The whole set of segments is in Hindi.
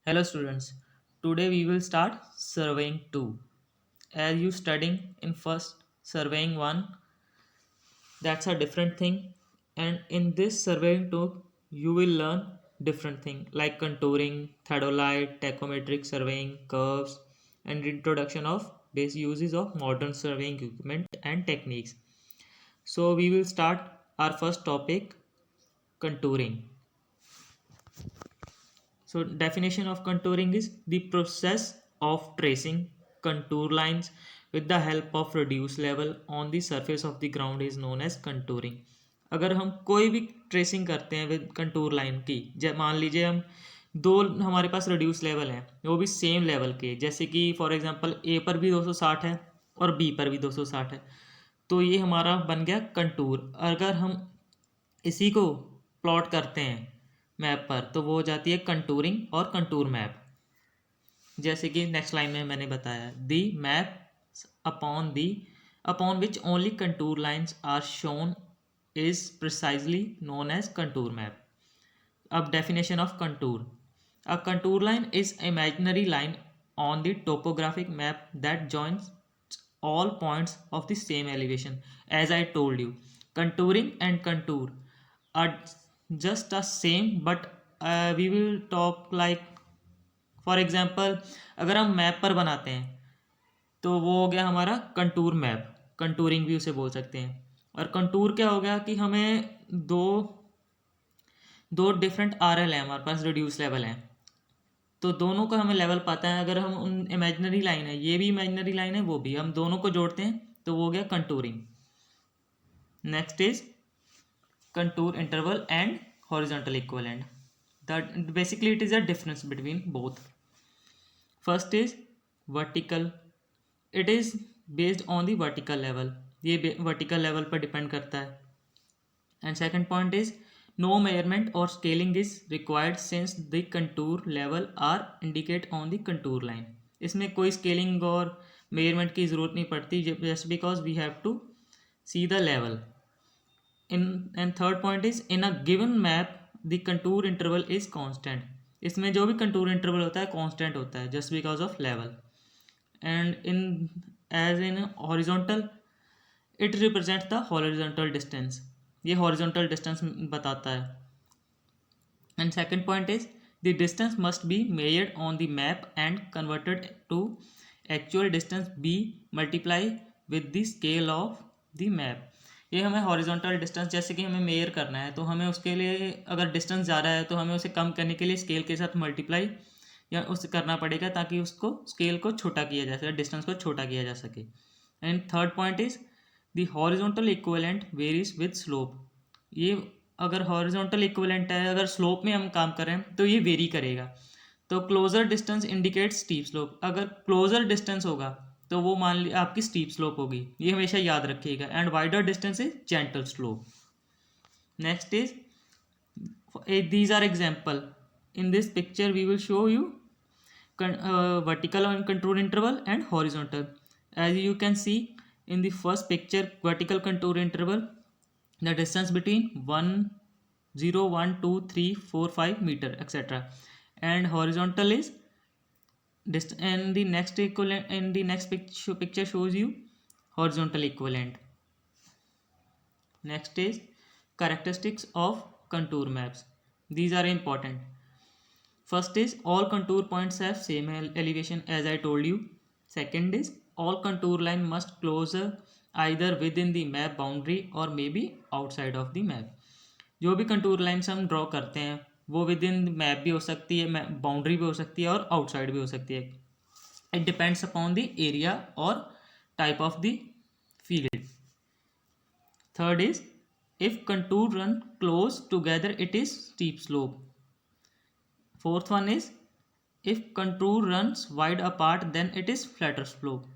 Hello students. Today we will start surveying 2. As you studying in first surveying 1, that's a different thing, and in this surveying 2 you will learn different thing like contouring, theodolite, tachometric surveying, curves, and introduction of basic uses of modern surveying equipment and techniques. So we will start our first topic, contouring. So definition of contouring is the process of tracing contour lines with the help of reduced level on the surface of the ground is known as contouring. अगर हम कोई भी ट्रेसिंग करते हैं विद कंटूर लाइन की, मान लीजिए हम दो हमारे पास रिड्यूस लेवल हैं, वो भी सेम लेवल के, जैसे कि फॉर एग्जांपल ए पर भी 260 है और बी पर भी 260 है, तो ये हमारा बन गया कंटूर। अगर हम इसी को प्लॉट करते हैं मैप पर तो वो हो जाती है कंटूरिंग और कंटूर मैप। जैसे कि नेक्स्ट लाइन में मैंने बताया, the map upon which only contour lines are shown is precisely known as contour map. अब definition of contour, a contour line is imaginary line on the topographic map that joins all points of the same elevation. As I told you, contouring and contour are just the same, but we will talk like for example, अगर हम मैप पर बनाते हैं तो वो हो गया हमारा कंटूर मैप, कंटूरिंग भी उसे बोल सकते हैं। और कंटूर क्या हो गया कि हमें दो दो डिफरेंट आर एल है हमारे पास, रिड्यूस लेवल हैं, तो दोनों का हमें लेवल पता है। अगर हम उन इमेजिनरी लाइन है, ये भी इमेजिनरी लाइन है, वो भी, हम दोनों को जोड़ते हैं तो वो हो गया contouring. Next is contour interval and horizontal equivalent. That basically it is a difference between both. First is vertical, it is based on the vertical level, ये वर्टिकल लेवल पर डिपेंड करता है। And second point is no measurement or scaling is required since the contour level are indicate on the contour line. इसमें कोई स्केलिंग और मेजरमेंट की ज़रूरत नहीं पड़ती, just because we have to see the level in. And third point is in a given map the contour interval is constant. इसमें जो भी कंटूर इंटरवल होता है कांस्टेंट होता है just because of level. And in as in horizontal it represent the horizontal distance, ये हॉरिजॉन्टल डिस्टेंस बताता है। And second point is the distance must be measured on the map and converted to actual distance be multiply with the scale of the map. ये हमें हॉरिजॉन्टल डिस्टेंस जैसे कि हमें मेजर करना है तो हमें उसके लिए अगर डिस्टेंस ज़्यादा है तो हमें उसे कम करने के लिए स्केल के साथ मल्टीप्लाई या उससे करना पड़ेगा ताकि उसको स्केल को छोटा किया जा सके, डिस्टेंस को छोटा किया जा सके। And third point is the horizontal equivalent varies with slope. ये अगर हॉरिजॉन्टल इक्विवेलेंट है, अगर स्लोप में हम काम करें तो ये वेरी करेगा। तो closer distance indicate steep slope, अगर क्लोजर डिस्टेंस होगा तो वो मान ली आपकी स्टीप स्लोप होगी, ये हमेशा याद रखिएगा। And wider distance is gentle slope. Next is these are example. In this picture we will show you vertical and contour interval and horizontal. As you can see in the first picture, vertical contour interval, the distance between 1 0 1 2 3 4 5 meter etc, and horizontal is and the next equivalent in the next picture shows you horizontal equivalent. Next is characteristics of contour maps. These are important. First is all contour points have same elevation as I told you. Second is all contour line must closer either within the map boundary or maybe outside of the map. जो भी कंटूर लाइन्स हम ड्रॉ करते हैं वो विद इन मैप भी हो सकती है, बाउंड्री भी हो सकती है और आउटसाइड भी हो सकती है। It depends upon the area और type of the field. Third is if contour run close together it is steep slope. Fourth one is if contour runs wide apart then it is flatter slope.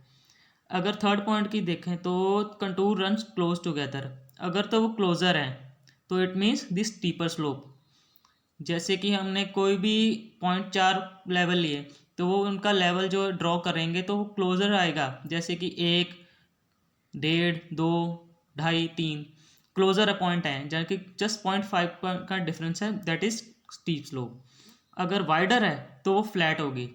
अगर थर्ड पॉइंट की देखें तो कंटूर रन्स क्लोज टुगेदर, अगर तो वो क्लोजर हैं तो it means the steeper slope. जैसे कि हमने कोई भी पॉइंट 4 लेवल लिए तो वो उनका लेवल जो ड्रॉ करेंगे तो वो क्लोजर आएगा, जैसे कि 1 1.5 2 2.5 3 क्लोजर पॉइंट है, जबकि जस्ट 0.5 का डिफरेंस है, दैट इज स्टीप स्लोप। अगर वाइडर है तो वो फ्लैट होगी।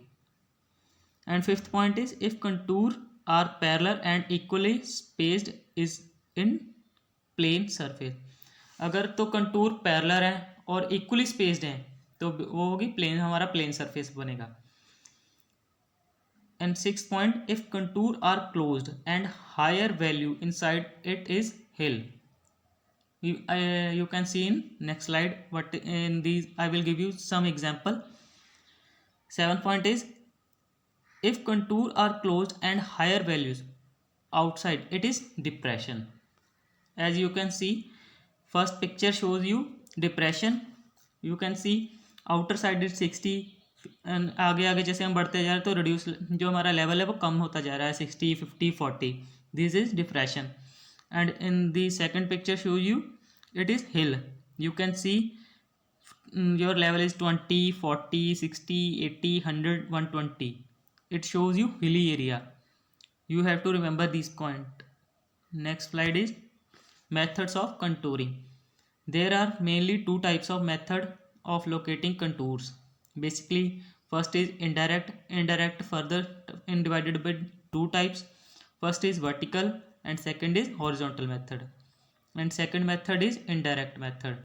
And fifth point is if contour are parallel and equally spaced is in plane surface. अगर तो कंटूर पैरेलल है और इक्वली स्पेस्ड है तो वो होगी प्लेन, हमारा प्लेन सरफेस बनेगा। And six point if contour are closed and higher value inside it is hill. You can see in next slide, but in these I will give you some example. 7th point is if contour are closed and higher values outside it is depression. As you can see, first picture shows you depression. You can see outer side is 60 and आगे आगे जैसे हम बढ़ते जा रहे हैं तो रिड्यूस जो हमारा लेवल है वो कम होता जा रहा है 60 50 40. This is depression. And in the second picture show you it is hill. You can see your level is 20 40 60 80 100 120. It shows you hilly area. You have to remember this point. Next slide is methods of contouring. There are mainly two types of method of locating contours. Basically, first is indirect further divided by two types. First is vertical and second is horizontal method. And second method is indirect method.